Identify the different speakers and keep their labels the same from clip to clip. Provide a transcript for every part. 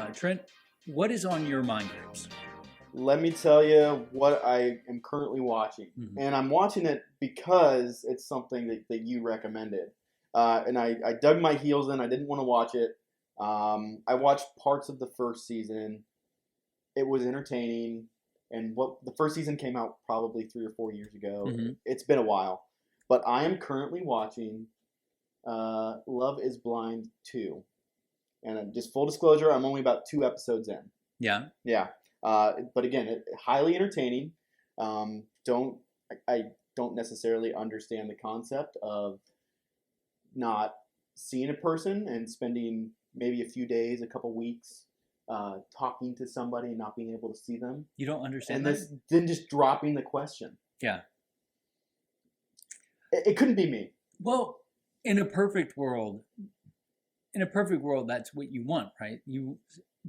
Speaker 1: Trent, what is on your mind grapes?
Speaker 2: Let me tell you what I am currently watching.
Speaker 1: Mhm.
Speaker 2: And I'm watching it because it's something that you recommended. And I dug my heels in. I didn't want to watch it. I watched parts of the first season. It was entertaining. And what the first season came out probably 3 or 4 years ago.
Speaker 1: Mhm.
Speaker 2: It's been a while. But I am currently watching Love is Blind 2. And just full disclosure, I'm only about 2 episodes in.
Speaker 1: Yeah.
Speaker 2: Yeah. But again, highly entertaining. I don't necessarily understand the concept of not seeing a person and spending maybe a few days, a couple weeks, talking to somebody and not being able to see them.
Speaker 1: You don't understand
Speaker 2: And
Speaker 1: that?
Speaker 2: then just dropping the question.
Speaker 1: Yeah.
Speaker 2: It couldn't be me.
Speaker 1: Well, in a perfect world, that's what you want, right?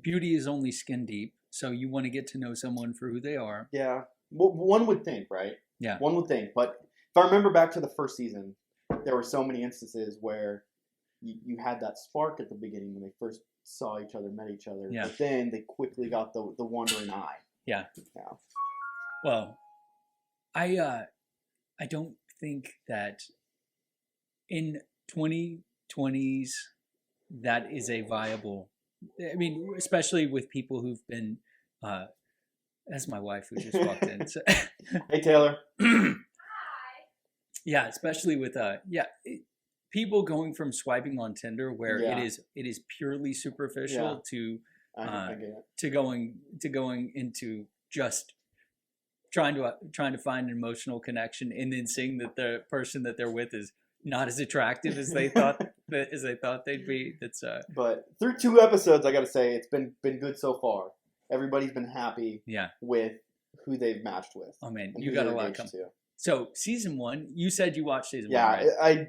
Speaker 1: Beauty is only skin deep, so you want to get to know someone for who they are.
Speaker 2: Yeah. Well, one would think, right?
Speaker 1: Yeah.
Speaker 2: One would think. But if I remember back to the first season, there were so many instances where you had that spark at the beginning when they first saw each other, met each other.
Speaker 1: Yeah.
Speaker 2: But then they quickly got the wandering eye.
Speaker 1: Yeah.
Speaker 2: Yeah.
Speaker 1: Well, I don't think that in 2020s that is a viable. I mean, especially with people who've been. That's my wife who just walked in. So.
Speaker 2: Hey, Taylor.
Speaker 1: Yeah, especially with people going from swiping on Tinder where it is purely superficial to going into just trying to find an emotional connection, and then seeing that the person that they're with is not as attractive as they thought they'd be. It's
Speaker 2: But through 2 episodes, I got to say it's been good so far. Everybody's been happy with who they've matched with.
Speaker 1: Oh man, you got a lot coming. So season 1, you said you watched season 1, right?
Speaker 2: Yeah,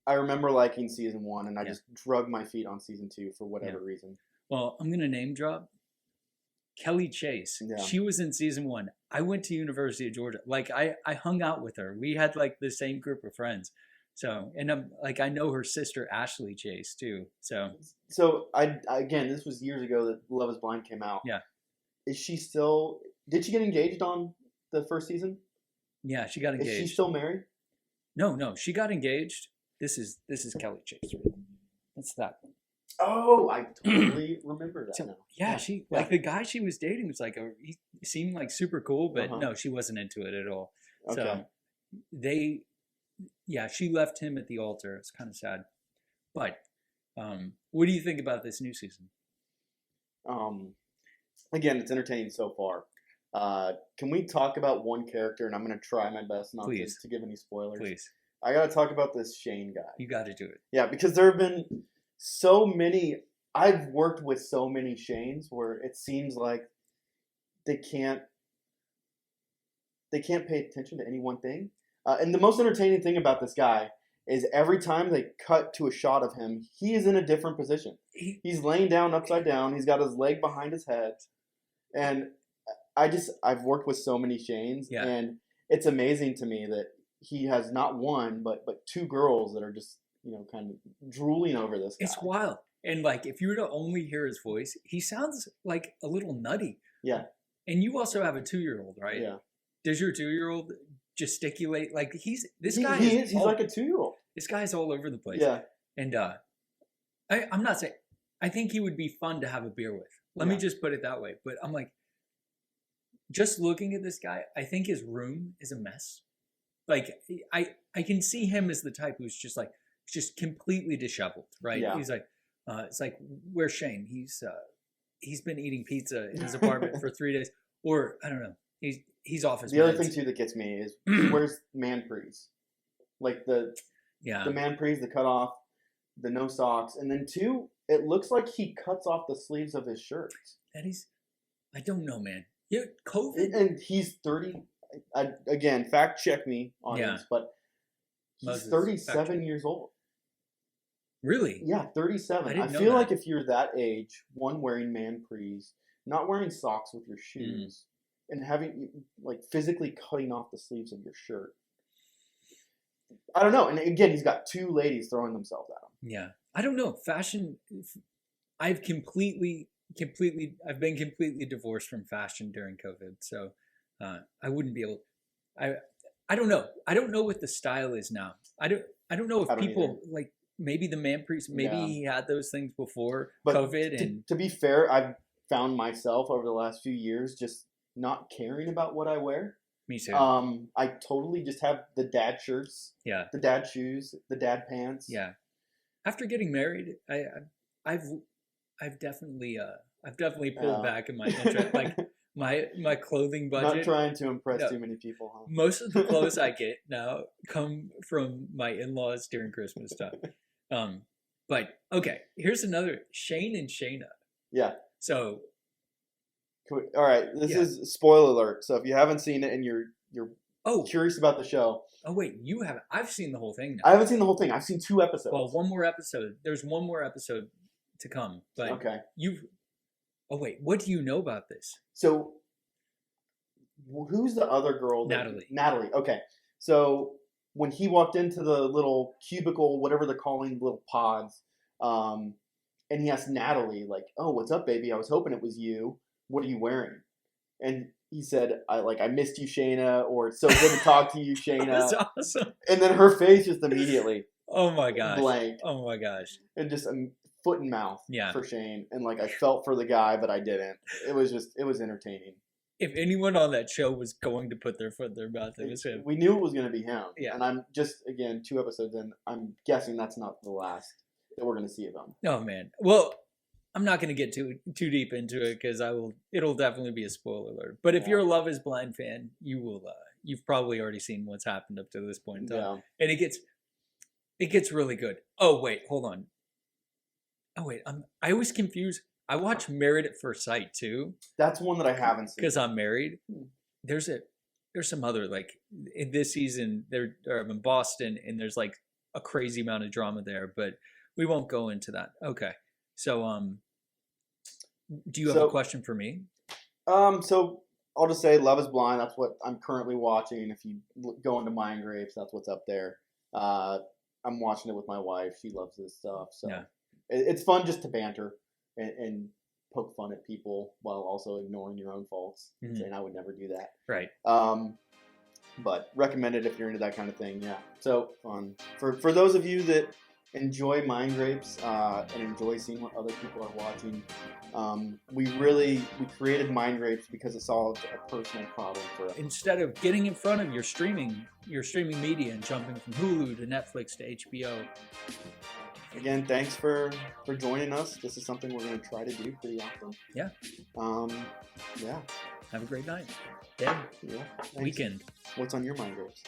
Speaker 2: I remember liking season 1, and I just drug my feet on season 2 for whatever reason.
Speaker 1: Well, I'm gonna name drop Kelly Chase.
Speaker 2: Yeah.
Speaker 1: She was in season 1. I went to University of Georgia. Like I hung out with her. We had like the same group of friends. So, and I know her sister Ashley Chase too. So
Speaker 2: again, this was years ago that Love is Blind came out.
Speaker 1: Yeah.
Speaker 2: Is she still? Did she get engaged on the first season?
Speaker 1: Yeah, she got engaged.
Speaker 2: Is she still married?
Speaker 1: No, she got engaged. This is Kelly Chase. That's that one.
Speaker 2: Oh, I totally remember that now.
Speaker 1: Yeah, the guy she was dating was like he seemed like super cool, but no, she wasn't into it at all.
Speaker 2: Okay.
Speaker 1: So she left him at the altar. It's kind of sad. But what do you think about this new season?
Speaker 2: Again, it's entertaining so far. Can we talk about one character? And I'm going to try my best not to give any spoilers.
Speaker 1: Please.
Speaker 2: I got to talk about this Shayne guy.
Speaker 1: You got to do it.
Speaker 2: Yeah, because there have been so many. I've worked with so many Shaynes where it seems like they can't pay attention to any one thing. And the most entertaining thing about this guy is every time they cut to a shot of him, he is in a different position. He's laying down upside down. He's got his leg behind his head. And I've worked with so many Shaynes, and it's amazing to me that he has not one, but 2 girls that are just, kind of drooling over this guy.
Speaker 1: It's wild. And like, if you were to only hear his voice, he sounds like a little nutty.
Speaker 2: Yeah.
Speaker 1: And you also have a 2-year-old, right?
Speaker 2: Yeah.
Speaker 1: Does your 2-year-old gesticulate? Like he's
Speaker 2: He's like a 2-year-old.
Speaker 1: This guy's all over the place.
Speaker 2: Yeah.
Speaker 1: And I'm not saying, I think he would be fun to have a beer with. Let me just put it that way. But I'm like, just looking at this guy, I think his room is a mess. Like I can see him as the type who's just completely disheveled, right?
Speaker 2: Yeah.
Speaker 1: He's like, it's like, where's Shayne? He's been eating pizza in his apartment for 3 days, or I don't know. He's off his.
Speaker 2: The other thing too that gets me is where's man prees, like the man prees, the cut off, the no socks, and then 2, it looks like he cuts off the sleeves of his shirts.
Speaker 1: I don't know, man. Yeah, COVID,
Speaker 2: and he's 30. Again, fact check me on this, but he's 37 years old.
Speaker 1: Really?
Speaker 2: Yeah, 37. I feel like if you're that age, one, wearing man prees, not wearing socks with your shoes, and having physically cutting off the sleeves of your shirt. I don't know. And again, he's got 2 ladies throwing themselves at him.
Speaker 1: Yeah. I don't know. Fashion, I've completely I've been completely divorced from fashion during COVID, so I wouldn't be able. I I don't know. I don't know what the style is now. I don't know
Speaker 2: I
Speaker 1: if
Speaker 2: don't either.
Speaker 1: people like maybe the man priest. Maybe
Speaker 2: Yeah.
Speaker 1: he had those things before
Speaker 2: But
Speaker 1: COVID, and
Speaker 2: to be fair, I've found myself over the last few years just not caring about what I wear.
Speaker 1: me too.
Speaker 2: I totally just have the dad shirts,
Speaker 1: Yeah,
Speaker 2: the dad shoes, the dad pants.
Speaker 1: yeah. After getting married, I've I've definitely pulled
Speaker 2: Yeah.
Speaker 1: back in my interest, like my clothing
Speaker 2: Not
Speaker 1: budget.
Speaker 2: trying to impress
Speaker 1: No.
Speaker 2: too many people, huh?
Speaker 1: Most of the clothes I get now come from my in-laws during Christmas time. But okay, here's another Shayne and Shayna.
Speaker 2: Yeah.
Speaker 1: So
Speaker 2: All right, this
Speaker 1: Yeah.
Speaker 2: is spoiler alert. So if you haven't seen it and you're
Speaker 1: oh
Speaker 2: curious about the show,
Speaker 1: wait, you haven't. I've seen the whole thing now.
Speaker 2: I haven't seen the whole thing. I've seen 2 episodes.
Speaker 1: Well, one more episode. There's one more episode to come. But
Speaker 2: Okay.
Speaker 1: you've. Oh wait, what do you know about this?
Speaker 2: So who's the other girl?
Speaker 1: Natalie.
Speaker 2: Natalie. Okay. So when he walked into the little cubicle, whatever they're calling little pods, and he asked Natalie, like, "Oh, what's up, baby? I was hoping it was you. What are you wearing?" And he said, I missed you, Shayna," or "It's so good to talk to you,
Speaker 1: That's
Speaker 2: Shayna."
Speaker 1: awesome.
Speaker 2: And then her face just immediately
Speaker 1: Oh my gosh.
Speaker 2: blank,
Speaker 1: Oh my gosh.
Speaker 2: and just foot and mouth
Speaker 1: Yeah.
Speaker 2: for Shayne. And like I felt for the guy, but I didn't. It was entertaining.
Speaker 1: If anyone on that show was going to put their foot in their mouth, it was him.
Speaker 2: We knew it was going to be him.
Speaker 1: Yeah.
Speaker 2: And I'm just, again, 2 episodes in, I'm guessing that's not the last that we're going to see of him.
Speaker 1: Oh man. Well, I'm not going to get too deep into it because it'll definitely be a spoiler alert. But if
Speaker 2: Yeah.
Speaker 1: you're a Love Is Blind fan, you've probably already seen what's happened up to this point in time.
Speaker 2: Yeah.
Speaker 1: And it gets really good. Oh wait, hold on. Oh wait, I always confuse. I watch Married at First Sight too
Speaker 2: That's one that I haven't seen.
Speaker 1: because I'm married. There's some other like in this season I'm in Boston and there's like a crazy amount of drama there, but we won't go into that. Okay. So do you have a question for me?
Speaker 2: So I'll just say Love Is Blind. That's what I'm currently watching. If you go into MindGrapes, that's what's up there. I'm watching it with my wife. She loves this stuff. So
Speaker 1: Yeah.
Speaker 2: it's fun just to banter and poke fun at people while also ignoring your own faults.
Speaker 1: Mhm.
Speaker 2: Saying I would never do that.
Speaker 1: Right.
Speaker 2: But recommend it if you're into that kind of thing. Yeah. So fun. For those of you that enjoy MindGrapes and enjoy seeing what other people are watching, we created MindGrapes because it solved a personal problem for us.
Speaker 1: Instead of getting in front of your streaming media and jumping from Hulu to Netflix to HBO.
Speaker 2: Again, thanks for joining us. This is something we're going to try to do pretty often.
Speaker 1: Yeah.
Speaker 2: Yeah.
Speaker 1: Have a great night. Day.
Speaker 2: Yeah. Thanks.
Speaker 1: Weekend.
Speaker 2: What's on your MindGrapes?